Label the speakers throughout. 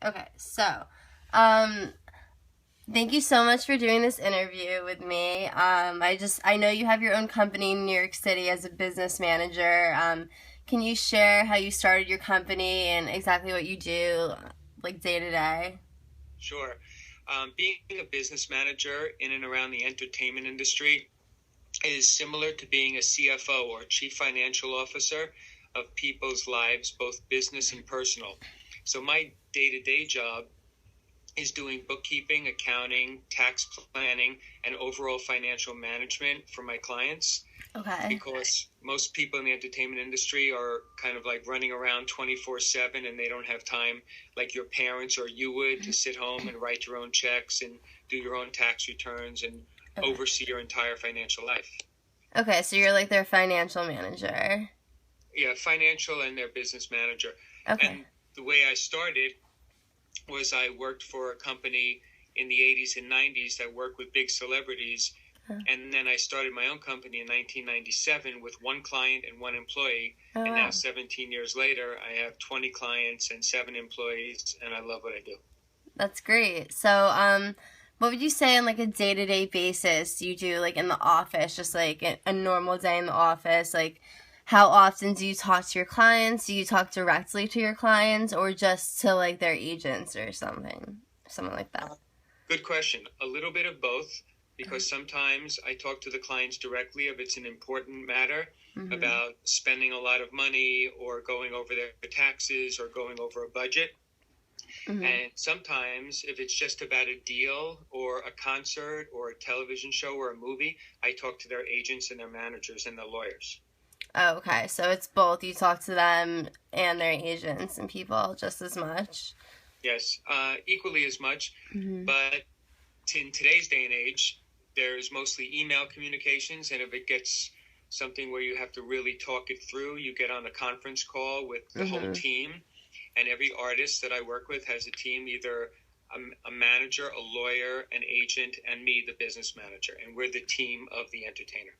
Speaker 1: Okay, so, um, thank you so much for doing this interview with me. I know you have your own company in New York City as a business manager. Can you share how you started your company and exactly what you do, like day to day?
Speaker 2: Sure. Being a business manager in and around the entertainment industry is similar to being a CFO or Chief Financial Officer of people's lives, both business and personal. So my day-to-day job is doing bookkeeping, accounting, tax planning, and overall financial management for my clients
Speaker 1: Okay.
Speaker 2: because most people in the entertainment industry are kind of like running around 24/7 and they don't have time like your parents or you would to sit home and write your own checks and do your own tax returns and
Speaker 1: Okay.
Speaker 2: oversee your entire financial life.
Speaker 1: Okay, so you're like their financial manager.
Speaker 2: Yeah, financial and their business manager.
Speaker 1: Okay.
Speaker 2: And the way I started was I worked for a company in the 80s and 90s that worked with big celebrities. And then I started my own company in 1997 with one client and one employee.
Speaker 1: Oh,
Speaker 2: And now
Speaker 1: wow.
Speaker 2: 17 years later, I have 20 clients and 7 employees, and I love what I do.
Speaker 1: That's great. So, what would you say on like a day to day basis you do like in the office, just like a normal day in the office? Like, how often do you talk to your clients? Do you talk directly to your clients or just to like their agents or something like that?
Speaker 2: Good question. A little bit of both, because sometimes I talk to the clients directly if it's an important matter
Speaker 1: Mm-hmm.
Speaker 2: about spending a lot of money or going over their taxes or going over a budget.
Speaker 1: Mm-hmm.
Speaker 2: And sometimes, if it's just about a deal or a concert or a television show or a movie, I talk to their agents and their managers and their lawyers.
Speaker 1: Oh, okay. So it's both. You talk to them and their agents and people just as much.
Speaker 2: Yes, equally as much.
Speaker 1: Mm-hmm.
Speaker 2: But in today's day and age, there's mostly email communications. And if it gets something where you have to really talk it through, you get on a conference call with the whole
Speaker 1: Mm-hmm.
Speaker 2: team. And every artist that I work with has a team, either a manager, a lawyer, an agent, and me, the business manager. And we're the team of the entertainer.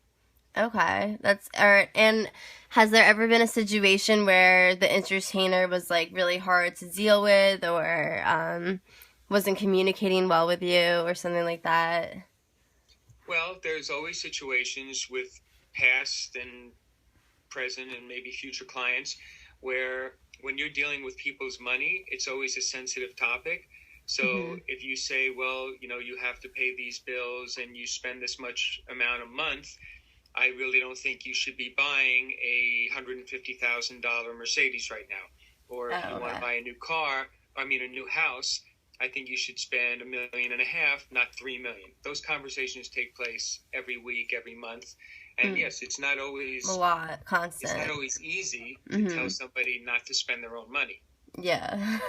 Speaker 1: Okay, that's all right. And has there ever been a situation where the entertainer was like really hard to deal with, or wasn't communicating well with you, or something like that?
Speaker 2: Well, there's always situations with past and present and maybe future clients where when you're dealing with people's money, it's always a sensitive topic.
Speaker 1: Mm-hmm.
Speaker 2: So if you say, well, you have to pay these bills and you spend this much amount a month, I really don't think you should be buying a $150,000 Mercedes right now. Or if
Speaker 1: Oh,
Speaker 2: you want to
Speaker 1: okay.
Speaker 2: buy a new car, a new house, I think you should spend 1.5 million, not 3 million. Those conversations take place every week, every month. And
Speaker 1: Mm.
Speaker 2: yes,
Speaker 1: A lot,
Speaker 2: it's not
Speaker 1: constant.
Speaker 2: always easy to tell
Speaker 1: Mm-hmm.
Speaker 2: somebody not to spend their own money.
Speaker 1: Yeah,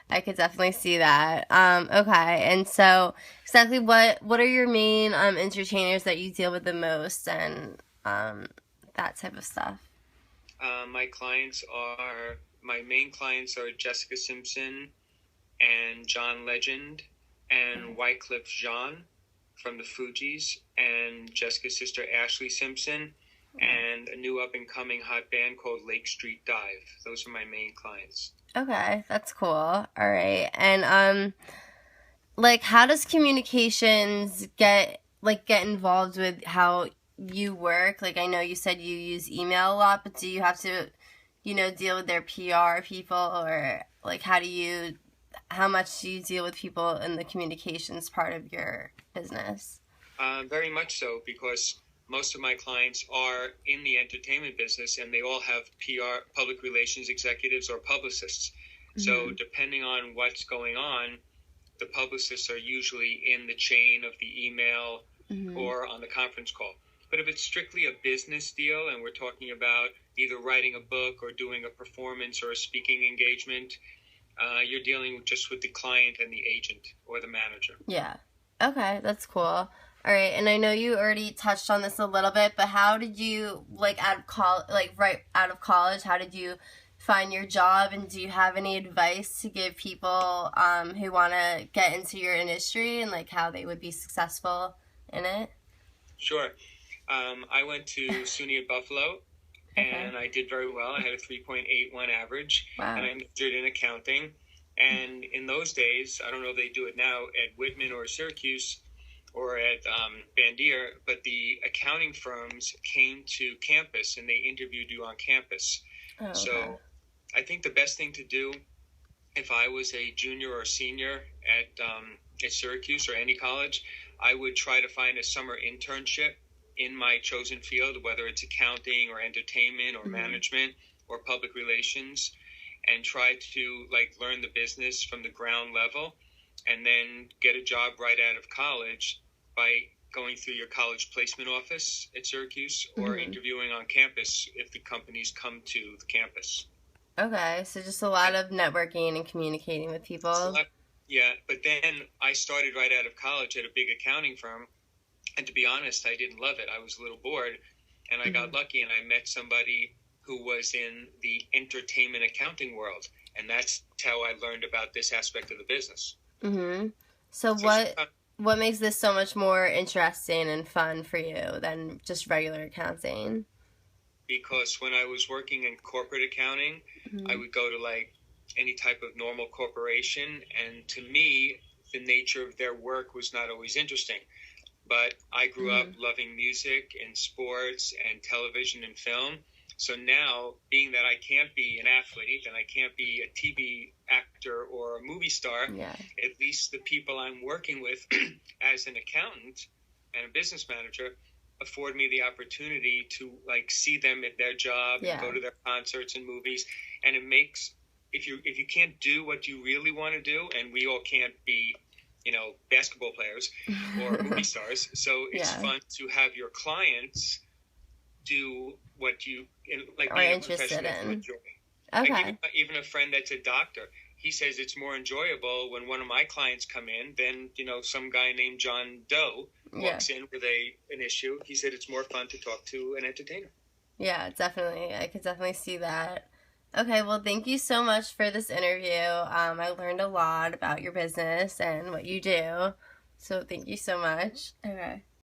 Speaker 1: I could definitely see that. Okay, and so exactly what are your main entertainers that you deal with the most, and that type of stuff?
Speaker 2: My main clients are Jessica Simpson and John Legend and Wycliffe Jean from the Fugees and Jessica's sister Ashley Simpson and a new up and coming hot band called Lake Street Dive. Those are my main clients.
Speaker 1: Okay, that's cool. All right. And like how does communications get involved with how you work? Like I know you said you use email a lot, but do you have to, deal with their PR people or like how much do you deal with people in the communications part of your business?
Speaker 2: Very much so, because most of my clients are in the entertainment business and they all have PR, public relations executives or publicists. So,
Speaker 1: Mm-hmm.
Speaker 2: depending on what's going on, the publicists are usually in the chain of the email
Speaker 1: Mm-hmm.
Speaker 2: or on the conference call. But if it's strictly a business deal and we're talking about either writing a book or doing a performance or a speaking engagement, you're dealing just with the client and the agent or the manager.
Speaker 1: Yeah. Okay, that's cool. All right, and I know you already touched on this a little bit, but how did you right out of college, how did you find your job, and do you have any advice to give people who want to get into your industry and like how they would be successful in it?
Speaker 2: Sure. I went to SUNY at Buffalo
Speaker 1: Okay.
Speaker 2: and I did very well. I had a 3.81 average and
Speaker 1: Wow.
Speaker 2: I majored in accounting. And in those days, I don't know if they do it now at Whitman or Syracuse or at Bandier, but the accounting firms came to campus and they interviewed you on campus.
Speaker 1: Oh, okay.
Speaker 2: So I think the best thing to do if I was a junior or senior at Syracuse or any college, I would try to find a summer internship in my chosen field, whether it's accounting or entertainment or management or public relations, and try to like learn the business from the ground level, and then get a job right out of college by going through your college placement office at Syracuse or interviewing on campus if the companies come to the campus.
Speaker 1: Okay, so just a lot of networking and communicating with people.
Speaker 2: Yeah, but then I started right out of college at a big accounting firm, and to be honest, I didn't love it. I was a little bored, and I got lucky, and I met somebody who was in the entertainment accounting world, and that's how I learned about this aspect of the business.
Speaker 1: So what makes this so much more interesting and fun for you than just regular accounting?
Speaker 2: Because when I was working in corporate accounting, I would go to like any type of normal corporation, and to me, the nature of their work was not always interesting. But I grew up loving music and sports and television and film. So now, being that I can't be an athlete and I can't be a TV actor or a movie star, at least the people I'm working with as an accountant and a business manager afford me the opportunity to like see them at their job and go to their concerts and movies. And it makes, if you can't do what you really want to do, and we all can't be, basketball players or movie stars, so it's fun to have your clients do what you like
Speaker 1: are
Speaker 2: being a
Speaker 1: interested
Speaker 2: professional
Speaker 1: in.
Speaker 2: enjoy.
Speaker 1: Okay.
Speaker 2: Like even a friend that's a doctor, he says it's more enjoyable when one of my clients come in than some guy named John Doe walks in with an issue. He said it's more fun to talk to an entertainer.
Speaker 1: Yeah, definitely. I could definitely see that. Okay, well, thank you so much for this interview. I learned a lot about your business and what you do. So thank you so much. Okay.